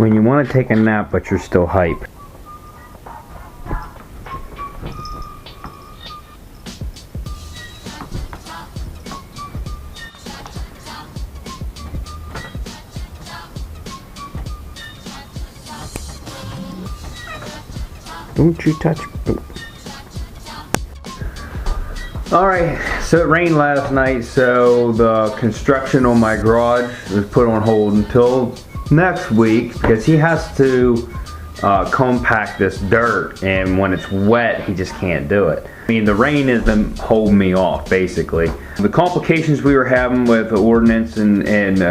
when you want to take a nap but you're still hype. Don't you touch me. Alright, so it rained last night, so the construction on my garage was put on hold until next week because he has to compact this dirt, and when it's wet he just can't do it. I mean, the rain is holding me off basically. The complications we were having with the ordinance and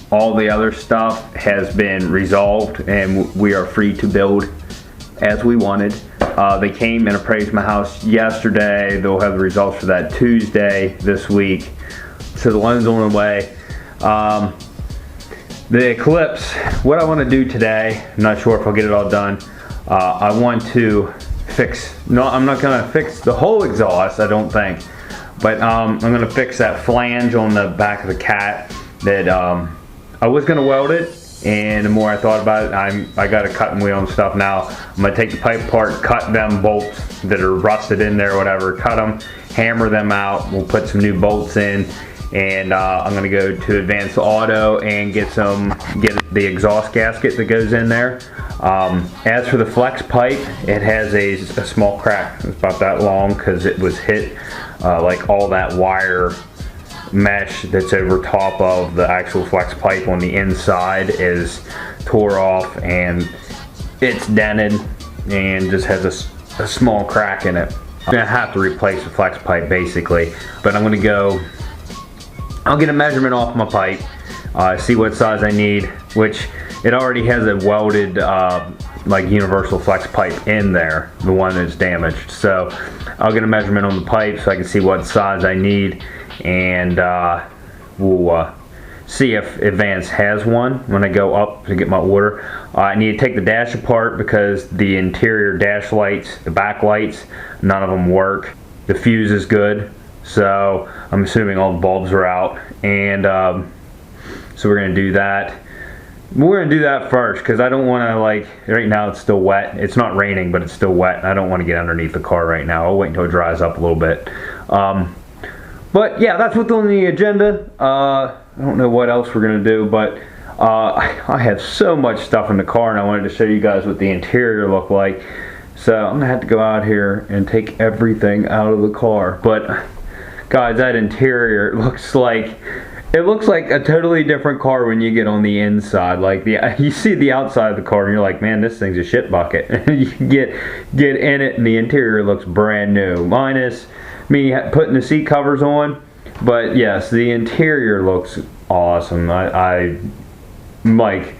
all the other stuff has been resolved, and we are free to build as we wanted. They came and appraised my house yesterday. They'll have the results for that Tuesday this week. So the loan's on the way. The Eclipse, what I want to do today, I'm not sure if I'll get it all done. I want to fix, no, I'm not going to fix the whole exhaust, I don't think. But I'm going to fix that flange on the back of the cat that I was going to weld it. And the more I thought about it, I got a cutting wheel and stuff now. I'm going to take the pipe apart, cut them bolts that are rusted in there or whatever, cut them, hammer them out. We'll put some new bolts in, and I'm going to go to Advanced Auto and get the exhaust gasket that goes in there. As for the flex pipe, it has a small crack. It's about that long because it was hit like all that wire mesh that's over top of the actual flex pipe on the inside is tore off, and it's dented and just has a small crack in it. I'm gonna have to replace the flex pipe basically, but I'm gonna go, I'll get a measurement off my pipe, see what size I need, which it already has a welded like universal flex pipe in there, the one that's damaged. So I'll get a measurement on the pipe so I can see what size I need, and we'll see if Advance has one when I go up to get my order. I need to take the dash apart because the interior dash lights, the back lights, none of them work. The fuse is good, so I'm assuming all the bulbs are out, and so we're going to do that. We're going to do that first because I don't want to, like, right now it's still wet. It's not raining, but it's still wet. I don't want to get underneath the car right now. I'll wait until it dries up a little bit. But yeah, that's what's on the agenda. I don't know what else we're going to do, but I have so much stuff in the car, and I wanted to show you guys what the interior looked like. So I'm going to have to go out here and take everything out of the car. But guys, that interior looks like a totally different car when you get on the inside. Like you see the outside of the car and you're like, man, this thing's a shit bucket. You get in it and the interior looks brand new. Minus me putting the seat covers on, but yes, the interior looks awesome. I'm like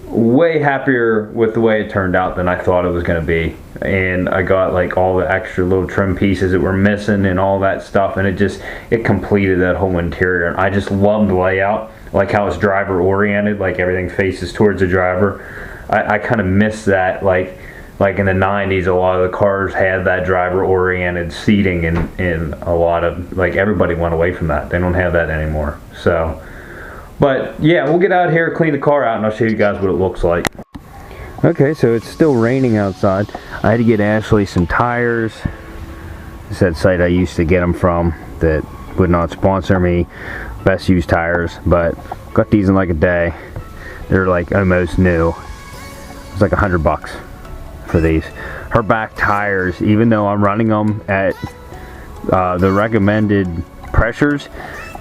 way happier with the way it turned out than I thought it was going to be, and I got like all the extra little trim pieces that were missing and all that stuff, and it completed that whole interior. And I just love the layout, like how it's driver oriented, like everything faces towards the driver. I kind of miss that, like in the 90s, a lot of the cars had that driver-oriented seating, and a lot of, like, everybody went away from that. They don't have that anymore. So, but yeah, we'll get out here, clean the car out, and I'll show you guys what it looks like. Okay, so it's still raining outside. I had to get Ashley some tires. It's that site I used to get them from that would not sponsor me, Best Used Tires, but got these in like a day. They're like almost new. It's like $100 for these. Her back tires, even though I'm running them at the recommended pressures,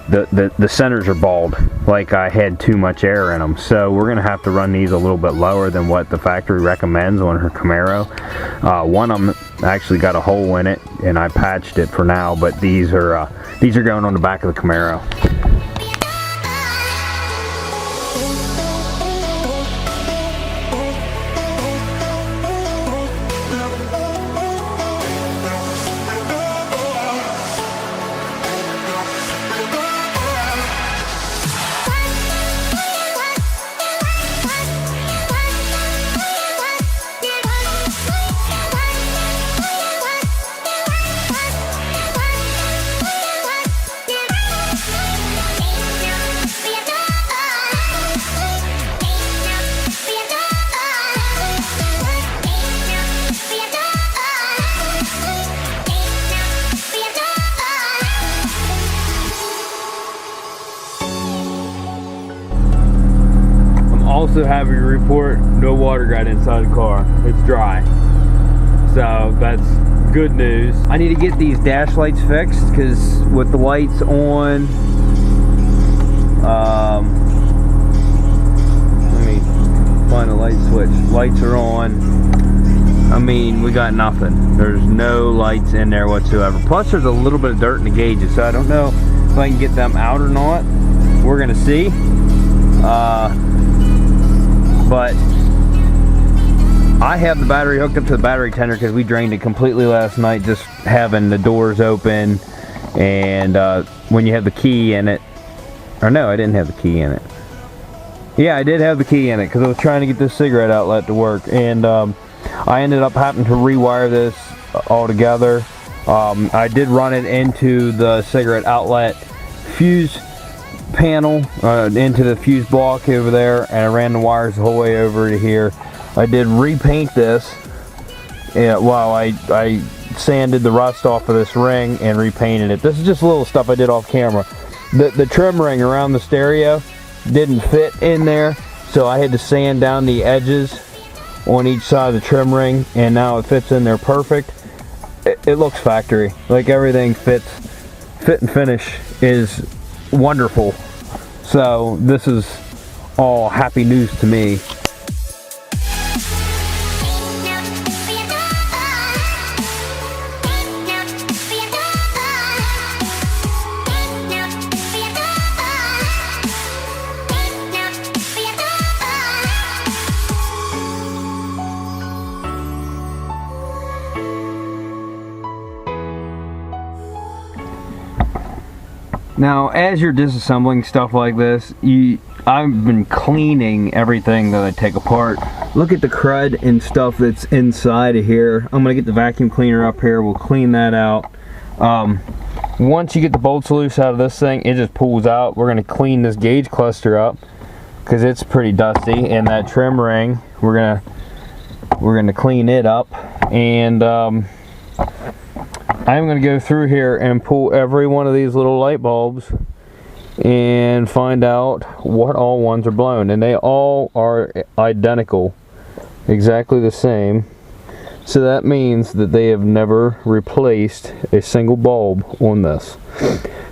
the centers are bald, like I had too much air in them. So we're gonna have to run these a little bit lower than what the factory recommends on her Camaro. One of them actually got a hole in it, and I patched it for now, but these are going on the back of the Camaro. also happy to report no water got inside the car. It's dry. So that's good news. I need to get these dash lights fixed because with the lights on, let me find the light switch. Lights are on. I mean, we got nothing. There's no lights in there whatsoever. Plus, there's a little bit of dirt in the gauges, so I don't know if I can get them out or not. We're gonna see. But I have the battery hooked up to the battery tender because we drained it completely last night, just having the doors open. And when you have the key in it, or no, I didn't have the key in it. Yeah, I did have the key in it because I was trying to get this cigarette outlet to work, and I ended up having to rewire this all together. I did run it into the cigarette outlet fuse panel, into the fuse block over there, and I ran the wires the whole way over to here. I did repaint this. Well, I sanded the rust off of this ring and repainted it. This is just little stuff I did off camera. The trim ring around the stereo didn't fit in there, so I had to sand down the edges on each side of the trim ring, and now it fits in there perfect. It looks factory, like everything fits. Fit and finish is wonderful. So this is all happy news to me. Now, as you're disassembling stuff like this, I've been cleaning everything that I take apart. Look at the crud and stuff that's inside of here. I'm gonna get the vacuum cleaner up here. We'll clean that out. Once you get the bolts loose out of this thing, it just pulls out. We're gonna clean this gauge cluster up because it's pretty dusty, and that trim ring, we're gonna clean it up, and I'm going to go through here and pull every one of these little light bulbs and find out what all ones are blown. And they all are identical, exactly the same. So that means that they have never replaced a single bulb on this.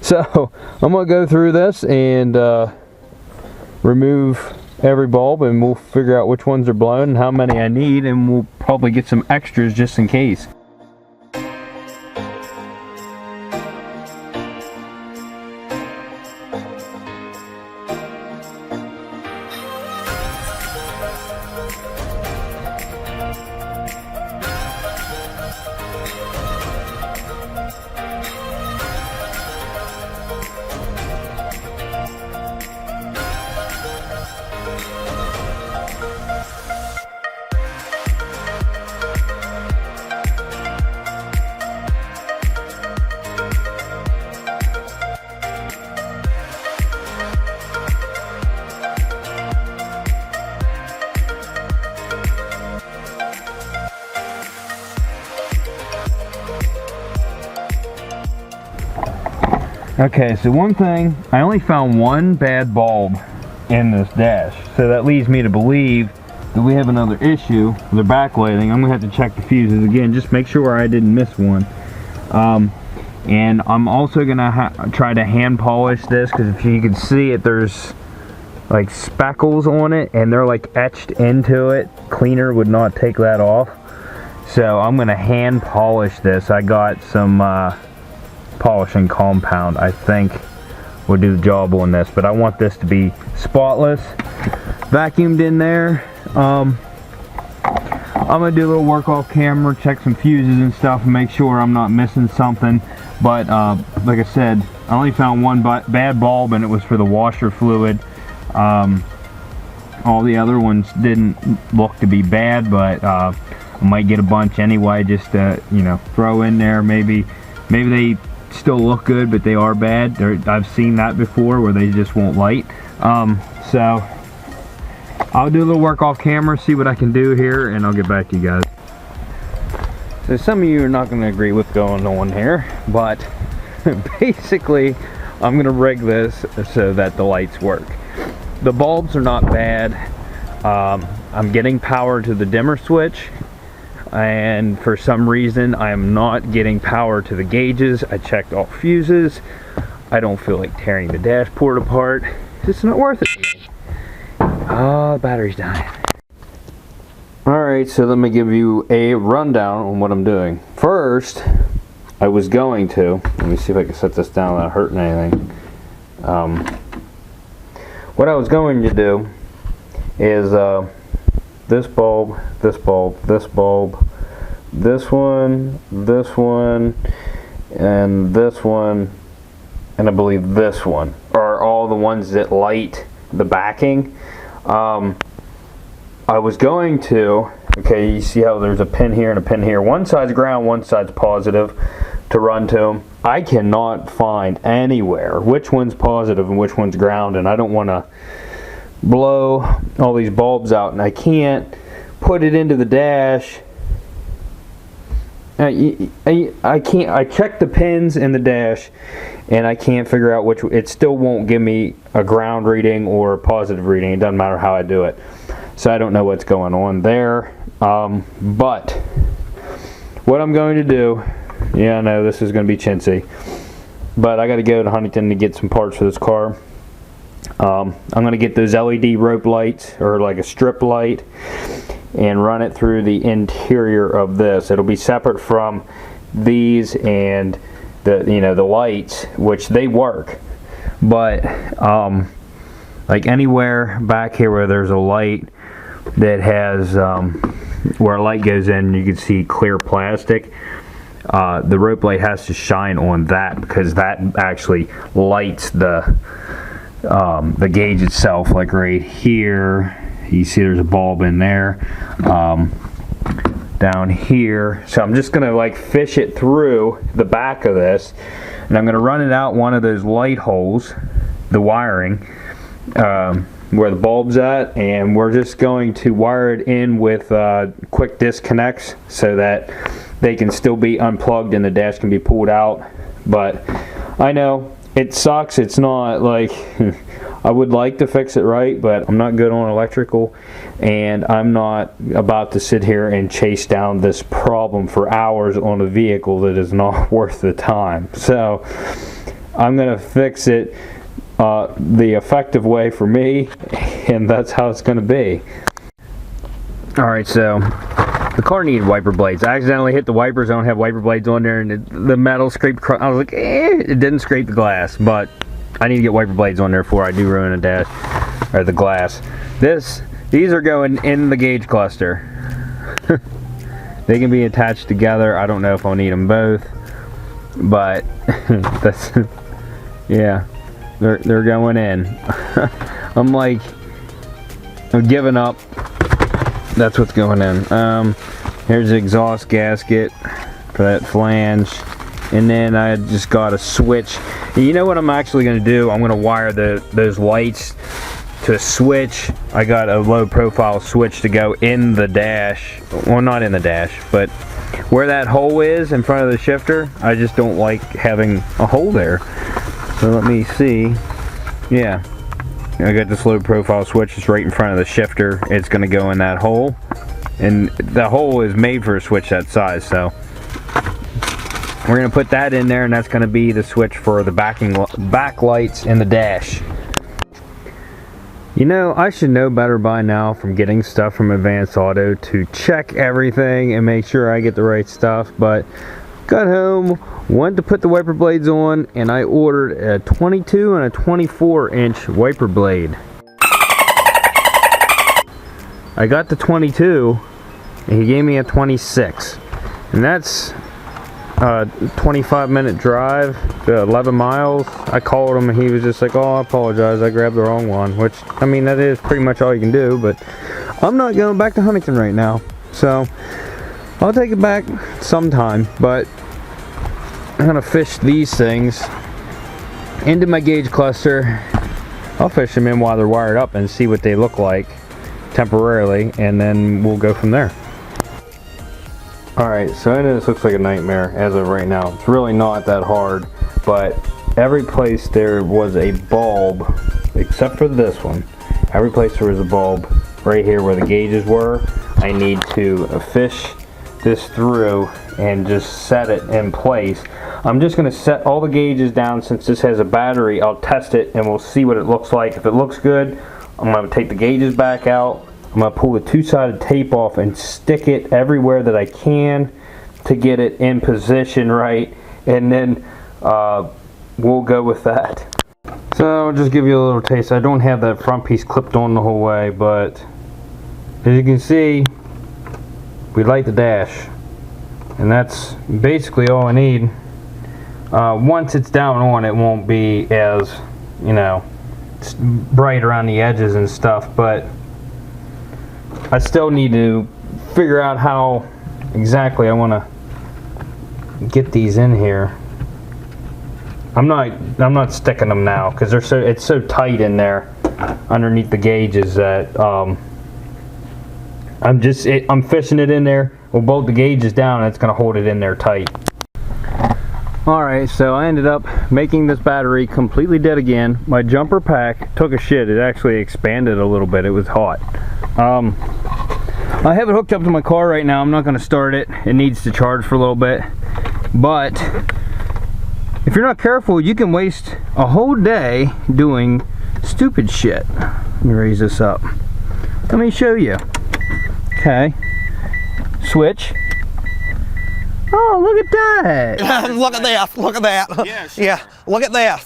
So I'm going to go through this and remove every bulb, and we'll figure out which ones are blown and how many I need, and we'll probably get some extras just in case. Okay, so one thing, I only found one bad bulb in this dash, so that leads me to believe that we have another issue with the backlighting. I'm going to have to check the fuses again, just make sure I didn't miss one. And I'm also going to try to hand polish this, because if you can see it, there's like speckles on it, and they're like etched into it. Cleaner would not take that off. So I'm going to hand polish this. I got some polishing compound, I think will do the job on this, but I want this to be spotless, vacuumed in there. I'm gonna do a little work off camera, check some fuses and stuff, and make sure I'm not missing something. But like I said, I only found one bad bulb, and it was for the washer fluid. All the other ones didn't look to be bad, but I might get a bunch anyway, just to, you know, throw in there. Maybe they still look good, but they are bad. I've seen that before where they just won't light. So I'll do a little work off camera, see what I can do here, and I'll get back to you guys. So some of you are not going to agree with what's going on here, but basically I'm going to rig this so that the lights work. The bulbs are not bad. I'm getting power to the dimmer switch, and for some reason I am not getting power to the gauges. I checked all fuses. I don't feel like tearing the dashboard apart. It's not worth it. Oh, the battery's dying. Alright, so let me give you a rundown on what I'm doing. First, I was going to, let me see if I can set this down without hurting anything. What I was going to do is this bulb, this bulb, this bulb, this one, and this one, and I believe this one are all the ones that light the backing. I was going to, okay, you see how there's a pin here and a pin here. One side's ground, one side's positive to run to them. I cannot find anywhere which one's positive and which one's ground, and I don't want to blow all these bulbs out, and I can't put it into the dash. I can't. I checked the pins in the dash, and I can't figure out which. It still won't give me a ground reading or a positive reading. It doesn't matter how I do it. So I don't know what's going on there. But what I'm going to do, yeah, I know this is going to be chintzy, but I got to go to Huntington to get some parts for this car. I'm going to get those LED rope lights, or like a strip light, and run it through the interior of this. It'll be separate from these and the the lights, which they work, but like anywhere back here where there's a light that has where a light goes in, you can see clear plastic. The rope light has to shine on that, because that actually lights the gauge itself. Like right here, you see there's a bulb in there, down here. So I'm just gonna like fish it through the back of this, and I'm gonna run it out one of those light holes, the wiring, where the bulb's at, and we're just going to wire it in with quick disconnects so that they can still be unplugged and the dash can be pulled out. But I know it sucks. It's not like I would like to fix it right, but I'm not good on electrical, and I'm not about to sit here and chase down this problem for hours on a vehicle that is not worth the time. So I'm gonna fix it the effective way for me, and that's how it's gonna be. Alright, so the car needed wiper blades. I accidentally hit the wipers. I don't have wiper blades on there, and the metal scraped. I was like, it didn't scrape the glass, but I need to get wiper blades on there before I do ruin a dash or the glass. These are going in the gauge cluster. They can be attached together. I don't know if I'll need them both, but that's yeah, they're going in. I'm giving up. That's what's going in. Here's the exhaust gasket for that flange, and then I just got a switch. You know what I'm actually going to do? I'm going to wire those lights to a switch. I got a low profile switch to go in the dash. Well, not in the dash, but where that hole is in front of the shifter. I just don't like having a hole there. So let me see. Yeah, I got this low profile switch. It's right in front of the shifter. It's going to go in that hole, and the hole is made for a switch that size. So we're going to put that in there, and that's going to be the switch for the back lights in the dash. You know, I should know better by now from getting stuff from Advanced Auto to check everything and make sure I get the right stuff, but got home, went to put the wiper blades on, and I ordered a 22 and a 24 inch wiper blade. I got the 22, and he gave me a 26, and that's a 25-minute drive to 11 miles. I called him, and he was just like, oh, I apologize, I grabbed the wrong one, which, I mean, that is pretty much all you can do, but I'm not going back to Huntington right now, so I'll take it back sometime. But I'm gonna fish these things into my gauge cluster. I'll fish them in while they're wired up and see what they look like temporarily, and then we'll go from there. Alright, so I know this looks like a nightmare as of right now. It's really not that hard, but every place there was a bulb, except for this one, every place there was a bulb right here where the gauges were. I need to fish this through and just set it in place. I'm just going to set all the gauges down. Since this has a battery, I'll test it and we'll see what it looks like. If it looks good, I'm going to take the gauges back out. I'm going to pull the two-sided tape off and stick it everywhere that I can to get it in position right, and then we'll go with that. So I'll just give you a little taste. I don't have that front piece clipped on the whole way, but as you can see, we light the dash, and that's basically all I need. Once it's down on, it won't be as, you know, bright around the edges and stuff, but I still need to figure out how exactly I want to get these in here. I'm not sticking them now because it's so tight in there underneath the gauges that I'm fishing it in there. We'll bolt the gauges down and it's going to hold it in there tight. Alright, so I ended up making this battery completely dead again. My jumper pack took a shit. It actually expanded a little bit. It was hot. I have it hooked up to my car right now. I'm not going to start it. It needs to charge for a little bit. But if you're not careful, you can waste a whole day doing stupid shit. Let me raise this up. Let me show you. Okay. Switch. Oh, look at that! Look at that! Look at that! Yes. Yeah, look at that!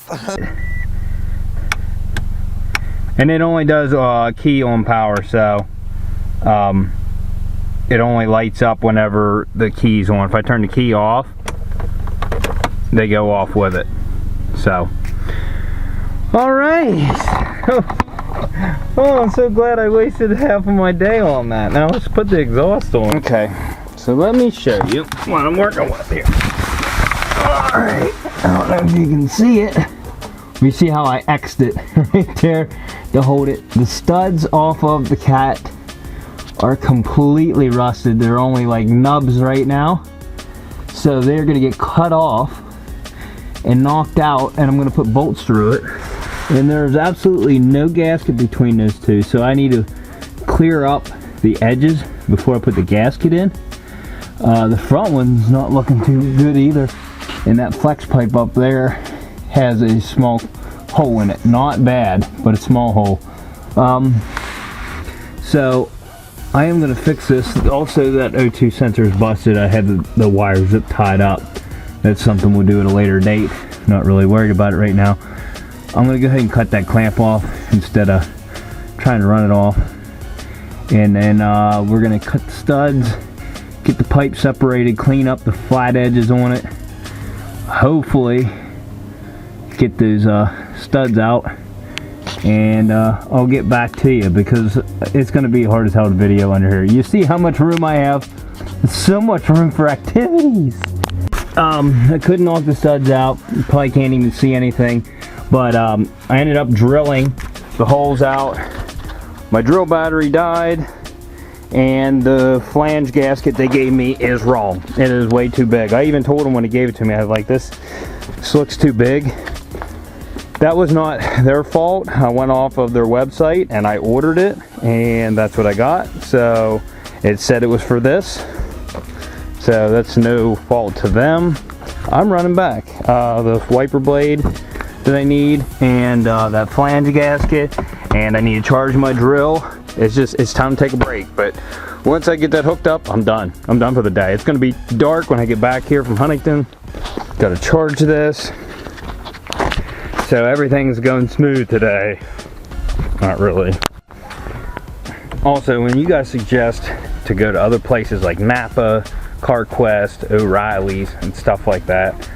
And it only does key on power, so it only lights up whenever the key's on. If I turn the key off, they go off with it. So, all right. Oh, I'm so glad I wasted half of my day on that. Now let's put the exhaust on. Okay. So let me show you what I'm working with here. Alright, I don't know if you can see it. You see how I X'd it right there to hold it. The studs off of the cat are completely rusted. They're only like nubs right now. So they're going to get cut off and knocked out, and I'm going to put bolts through it. And there's absolutely no gasket between those two, so I need to clear up the edges before I put the gasket in. The front one's not looking too good either, and that flex pipe up there has a small hole in it. Not bad, but a small hole. So I am going to fix this. Also, that O2 sensor is busted. I had the wire zip tied up. That's something we'll do at a later date. Not really worried about it right now. I'm going to go ahead and cut that clamp off instead of trying to run it off. And then we're going to cut the studs, get the pipe separated, clean up the flat edges on it. Hopefully get those studs out, and I'll get back to you because it's going to be hard as hell to video under here. You see how much room I have? So much room for activities. I couldn't knock the studs out. You probably can't even see anything, but I ended up drilling the holes out. My drill battery died, and the flange gasket they gave me is wrong. It is way too big. I even told them when they gave it to me, I was like, this looks too big. That was not their fault. I went off of their website and I ordered it, and that's what I got. So it said it was for this, so that's no fault to them. I'm running back the wiper blade that I need, and that flange gasket, and I need to charge my drill. It's time to take a break, but once I get that hooked up, I'm done. I'm done for the day. It's going to be dark when I get back here from Huntington. Got to charge this. So everything's going smooth today. Not really. Also, when you guys suggest to go to other places like Napa, CarQuest, O'Reilly's, and stuff like that,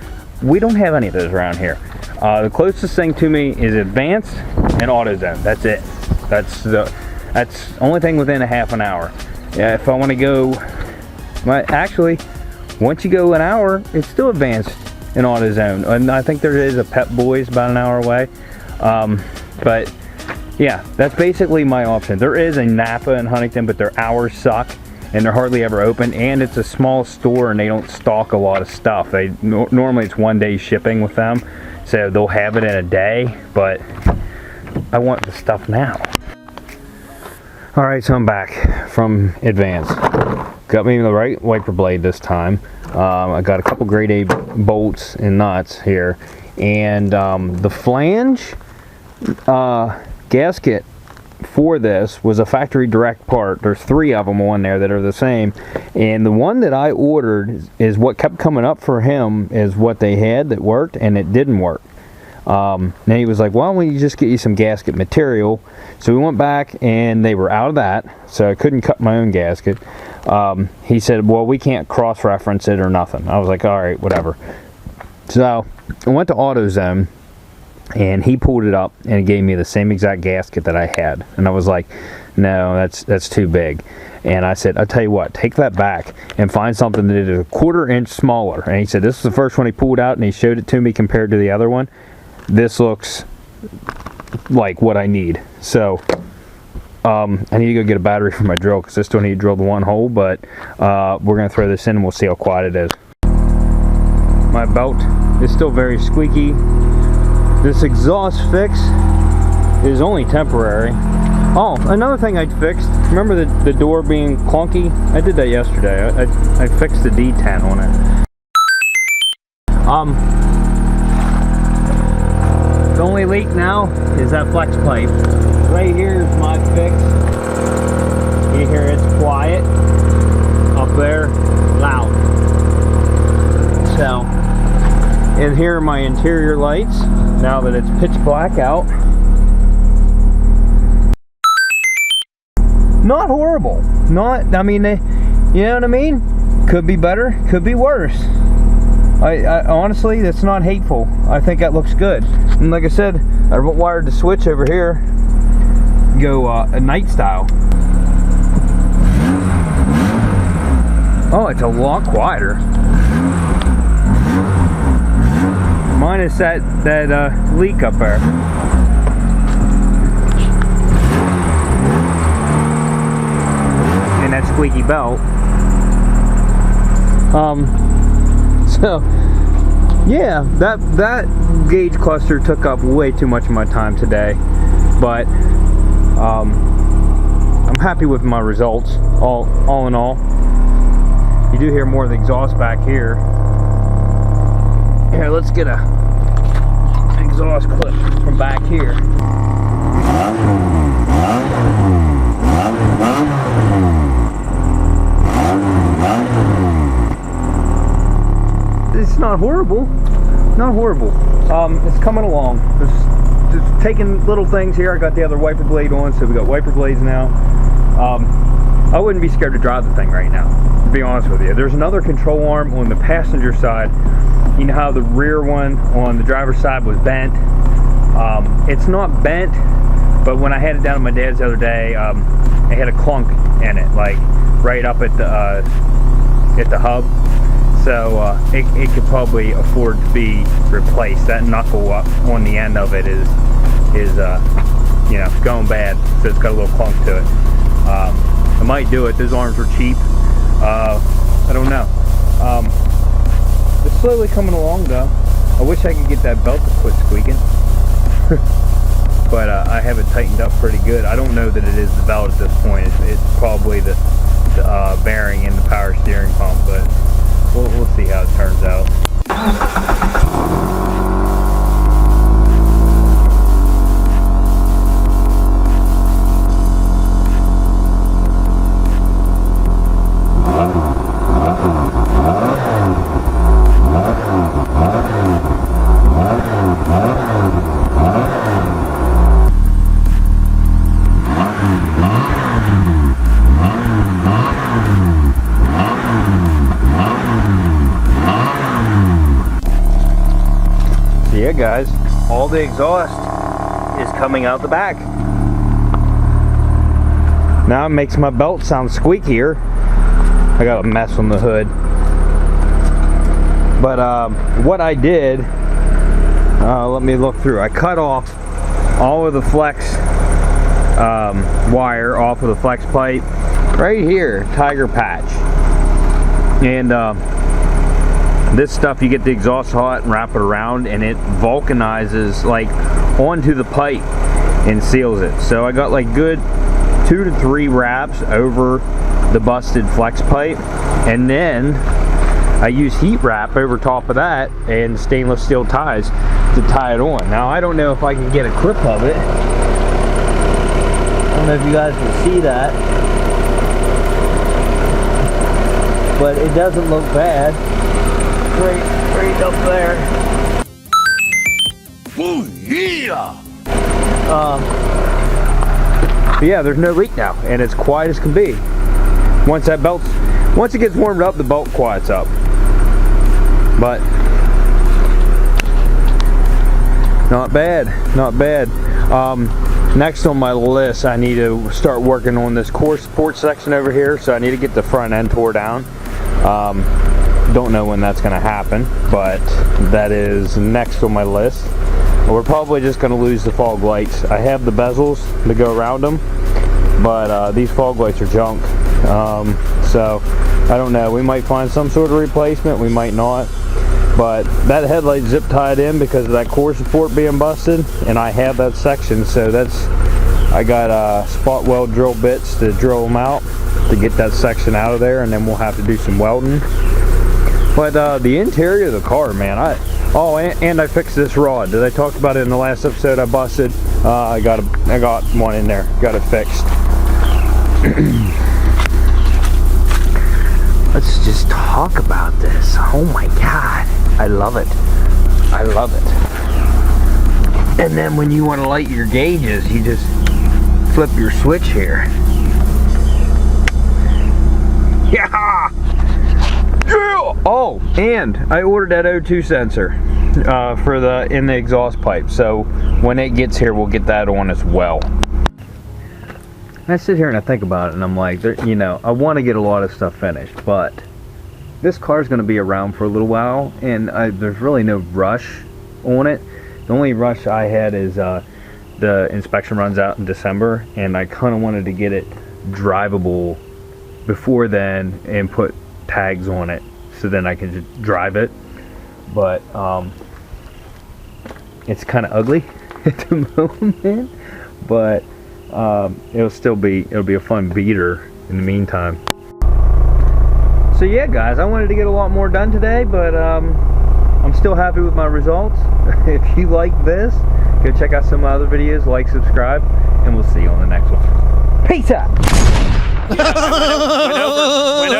we don't have any of those around here. The closest thing to me is Advanced and AutoZone. That's it. That's the only thing within a half an hour. Yeah, if I want to go, actually, once you go an hour, it's still Advanced and AutoZone. And I think there is a Pep Boys about an hour away. But yeah, that's basically my option. There is a Napa in Huntington, but their hours suck and they're hardly ever open, and it's a small store and they don't stock a lot of stuff. Normally it's 1 day shipping with them, so they'll have it in a day, but I want the stuff now. Alright, so I'm back from Advance. Got me the right wiper blade this time. I got a couple grade A bolts and nuts here. And the flange gasket for this was a factory direct part. There's 3 of them on there that are the same. And the one that I ordered is what kept coming up for him is what they had that worked, and it didn't work. Then he was like, why don't we just get you some gasket material? So we went back and they were out of that, so I couldn't cut my own gasket. He said, well, we can't cross-reference it or nothing. I was like, all right, whatever. So I went to AutoZone and he pulled it up and he gave me the same exact gasket that I had. And I was like, no, that's too big. And I said, I'll tell you what, take that back and find something that is a 1/4 inch smaller. And he said, this is the first one he pulled out, and he showed it to me compared to the other one. This looks like what I need. So I need to go get a battery for my drill because I still need to drill the one hole, but we're going to throw this in and we'll see how quiet it is. My belt is still very squeaky. This exhaust fix is only temporary. Oh, another thing I fixed, remember the door being clunky? I did that yesterday. I fixed the D10 on it. The only leak now is that flex pipe. Right here is my fix. You hear it's quiet. Up there, loud. So, and here are my interior lights, now that it's pitch black out. Not horrible. Not, I mean, you know what I mean? Could be better, could be worse. I honestly, that's not hateful. I think that looks good. And like I said, I wired the switch over here. Go a night style. Oh, it's a lot quieter. Minus that leak up there. And that squeaky belt. So, yeah, that gauge cluster took up way too much of my time today, but I'm happy with my results, all in all. You do hear more of the exhaust back here. Here, let's get an exhaust clip from back here. It's not horrible. Not horrible. It's coming along. Just taking little things here. I got the other wiper blade on, so we got wiper blades now. I wouldn't be scared to drive the thing right now, to be honest with you. There's another control arm on the passenger side. You know how the rear one on the driver's side was bent? It's not bent, but when I had it down to my dad's the other day, it had a clunk in it, like right up at the hub. So it could probably afford to be replaced. That knuckle up on the end of it is you know, going bad, so it's got a little clunk to it. I might do it. Those arms were cheap. I don't know. It's slowly coming along though. I wish I could get that belt to quit squeaking. But I have it tightened up pretty good. I don't know that it is the belt at this point. It's probably the bearing in the power steering pump, but we'll see how it turns out. Yeah, guys, all the exhaust is coming out the back. Now it makes my belt sound squeakier. I got a mess on the hood. But what I did, let me look through. I cut off all of the flex wire off of the flex pipe right here, tiger patch. And this stuff, you get the exhaust hot and wrap it around, and it vulcanizes like onto the pipe and seals it. So I got like good 2 to 3 wraps over the busted flex pipe, and then I use heat wrap over top of that and stainless steel ties to tie it on. Now I don't know if I can get a clip of it. I don't know if you guys can see that, but it doesn't look bad. Right up there. Oh, yeah! But yeah, there's no leak now, and it's quiet as can be. Once it gets warmed up, the bolt quiets up. But not bad, not bad. Next on my list, I need to start working on this core support section over here, so I need to get the front end tore down. Don't know when that's going to happen, but that is next on my list. We're probably just going to lose the fog lights. I have the bezels to go around them, but these fog lights are junk. So I don't know. We might find some sort of replacement. We might not. But that headlight zip tied in because of that core support being busted, and I have that section. So I got spot weld drill bits to drill them out to get that section out of there, and then we'll have to do some welding. But the interior of the car, man, and I fixed this rod that I talked about in the last episode. I busted. I got one in there. Got it fixed. Let's just talk about this. Oh my God, I love it. I love it. And then when you want to light your gauges, you just flip your switch here. Yeah. Oh, and I ordered that O2 sensor for in the exhaust pipe. So when it gets here, we'll get that on as well. I sit here and I think about it, and I'm like, you know, I want to get a lot of stuff finished, but this car is going to be around for a little while, and there's really no rush on it. The only rush I had is the inspection runs out in December, and I kind of wanted to get it drivable before then and put tags on it so then I can just drive it. But it's kind of ugly at the moment, but it'll be a fun beater in the meantime. So yeah, guys, I wanted to get a lot more done today, but I'm still happy with my results. If you like this, go check out some other videos, like, subscribe, and we'll see you on the next one. Peace out. Went over